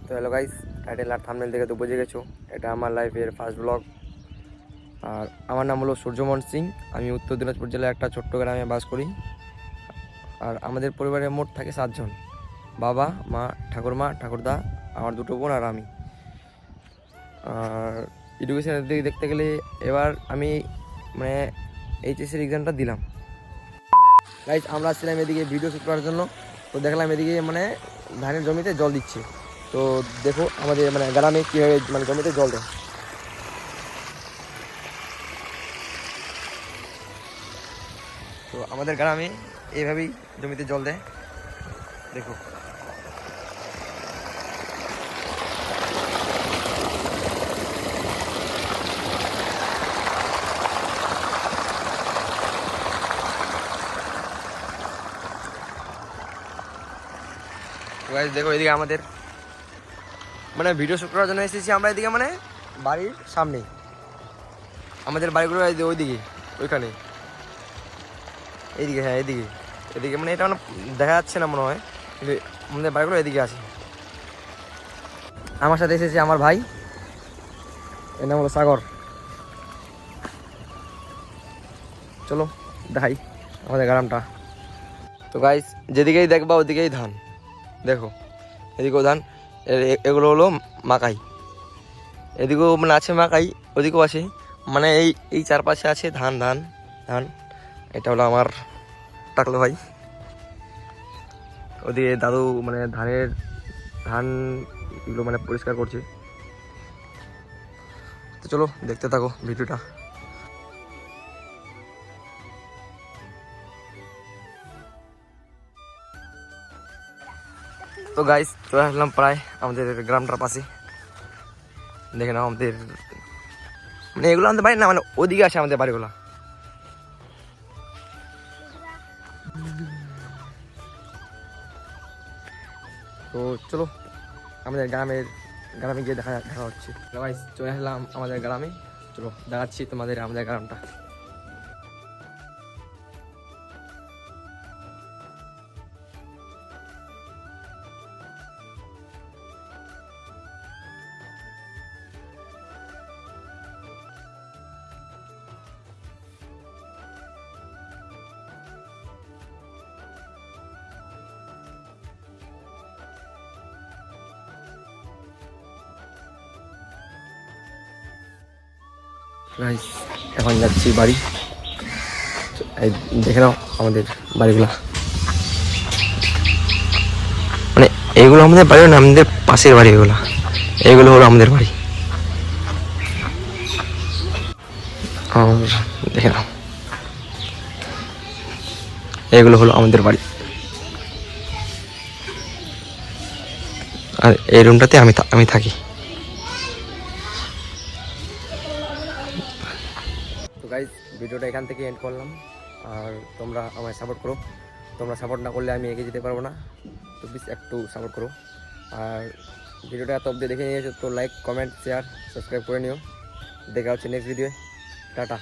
তো hello guys, title আর thumbnail দেখে তো বুঝে গেছো এটা আমার লাইফের ফার্স্ট ব্লগ। আর আমার নাম হলো সূর্যমোহন সিং। আমি উত্তর দিনাজপুর জেলার একটা ছোট্ট গ্রামে বাস করি। আর আমাদের পরিবারে মোট থাকে 7 জন: বাবা, মা, ঠাকুরমা, ঠাকুরদা, আমার 2টো বোন আর আমি। আর এডুকেশনের দিকে দেখতে গেলে এবার আমি মানে এইচএসসির এক্সামটা দিলাম। গাইস, আমরা ছিলাম এদিকে ভিডিও শ্যুট করার জন্য। তো দেখলাম এদিকে মানে ধানের জমিতে জল দিচ্ছে। তো দেখো আমাদের মানে গ্রামে কীভাবে মানে জমিতে জল দেয়। তো আমাদের গ্রামে এইভাবেই জমিতে জল দেয়, দেখো। দেখো এদিকে আমাদের মানে ভিডিও শ্যুট করার জন্য এসেছি আমরা এদিকে মানে বাড়ির সামনে। আমাদের বাড়িগুলো ওইদিকে, ওইখানে, এইদিকে, হ্যাঁ এদিকে, এদিকে মানে এটা মানে দেখা যাচ্ছে না মনে হয়, কিন্তু আমাদের বাড়িগুলো এদিকে আছে। আমার সাথে এসেছে আমার ভাই, এর নাম হলো সাগর। চলো দেখাই আমাদের গ্রামটা। তো গাইস, যেদিকেই দেখবা ওদিকেই ধান, দেখো এদিকেও ধান, এগুলো হলো মাকাই। এদিকেও মানে আছে মাকাই, ওদিকেও আছে, মানে এই চারপাশে আছে ধান ধান ধান। এটা হলো আমার টাকলো ভাই। ওদিকে দাদু মানে ধান এগুলো মানে পরিষ্কার করছে। তো চলো দেখতে থাকো ভিডিওটা। তো গাইস, চলে আসলাম প্রায় আমাদের গ্রামটার পাশে। দেখে নাও আমাদের মানে এগুলো আমাদের বাড়ি না, মানে ওদিকে আসে আমাদের বাড়িগুলো। তো চলো আমাদের গ্রামে গিয়ে দেখা হচ্ছে। গাইস, চলে আসলাম আমাদের গ্রামে, চলো দেখাচ্ছি তোমাদের আমাদের গ্রামটা। গাইস, এখন যাচ্ছি বাড়ি। এই দেখে নাও আমাদের বাড়িগুলা, মানে এইগুলো আমাদের বাড়ি না, আমাদের পাশের বাড়ি এগুলো। এইগুলো হলো আমাদের বাড়ি। আর দেখে নাও এগুলো হলো আমাদের বাড়ি। আর এই রুমটাতে আমি থাকি। তো গাইজ, ভিডিওটা এখান থেকে এন্ড করলাম। আর তোমরা আমায় সাপোর্ট করো, তোমরা সাপোর্ট না করলে আমি এগিয়ে যেতে পারবো না। তো প্লিজ একটু সাপোর্ট করো। আর ভিডিওটা এত অবধি দেখে নিয়েছো তো লাইক, কমেন্ট, শেয়ার, সাবস্ক্রাইব করে নিও। দেখা হচ্ছে নেক্সট ভিডিও। টাটা।